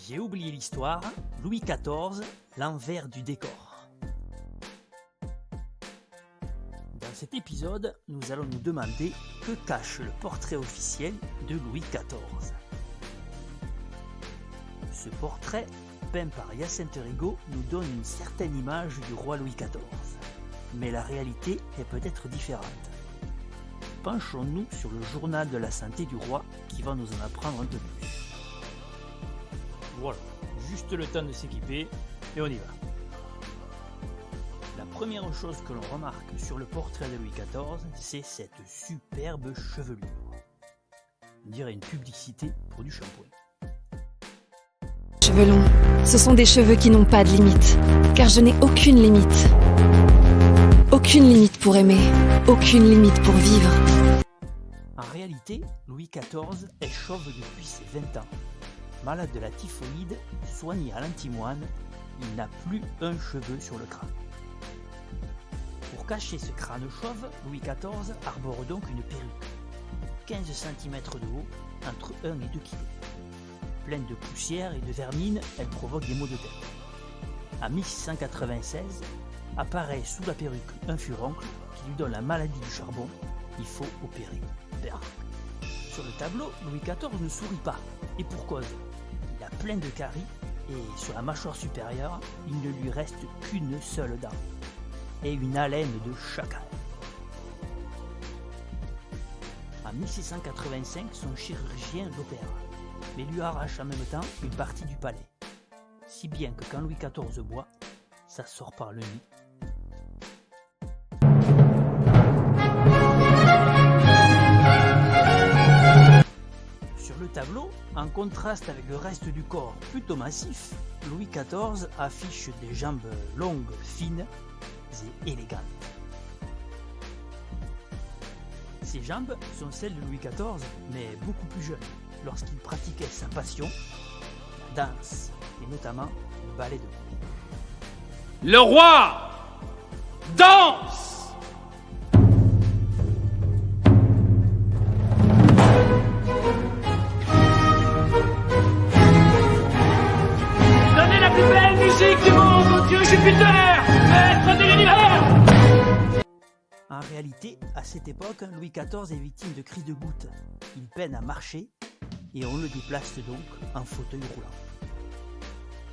J'ai oublié l'histoire, Louis XIV, l'envers du décor. Dans cet épisode, nous allons nous demander que cache le portrait officiel de Louis XIV. Ce portrait, peint par Hyacinthe Rigaud, nous donne une certaine image du roi Louis XIV. Mais la réalité est peut-être différente. Penchons-nous sur le journal de la santé du roi qui va nous en apprendre un peu plus. Voilà, juste le temps de s'équiper et on y va. La première chose que l'on remarque sur le portrait de Louis XIV, c'est cette superbe chevelure. On dirait une publicité pour du shampoing. Cheveux longs, ce sont des cheveux qui n'ont pas de limite, car je n'ai aucune limite. Aucune limite pour aimer, aucune limite pour vivre. En réalité, Louis XIV est chauve depuis ses 20 ans. Malade de la typhoïde, soigné à l'antimoine, il n'a plus un cheveu sur le crâne. Pour cacher ce crâne chauve, Louis XIV arbore donc une perruque, 15 cm de haut, entre 1 et 2 kg. Pleine de poussière et de vermine, elle provoque des maux de tête. En 1696, apparaît sous la perruque un furoncle qui lui donne la maladie du charbon. Il faut opérer. Berk. Sur le tableau, Louis XIV ne sourit pas, et pour cause. Il a plein de caries, et sur la mâchoire supérieure, il ne lui reste qu'une seule dent, et une haleine de chacal. En 1685, son chirurgien l'opère, mais lui arrache en même temps une partie du palais, si bien que quand Louis XIV boit, ça sort par le nez. Sur le tableau, en contraste avec le reste du corps plutôt massif, Louis XIV affiche des jambes longues, fines et élégantes. Ces jambes sont celles de Louis XIV, mais beaucoup plus jeune, lorsqu'il pratiquait sa passion, la danse, et notamment le ballet de cour. Le roi danse! Donnez la plus belle musique du monde au dieu Jupiter, maître de l'univers! En réalité, à cette époque, Louis XIV est victime de crises de goutte. Il peine à marcher et on le déplace donc en fauteuil roulant.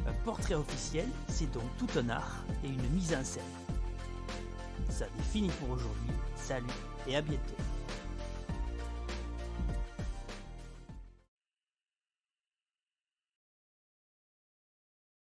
Un portrait officiel, c'est donc tout un art et une mise en scène. Ça finit pour aujourd'hui. Salut et à bientôt.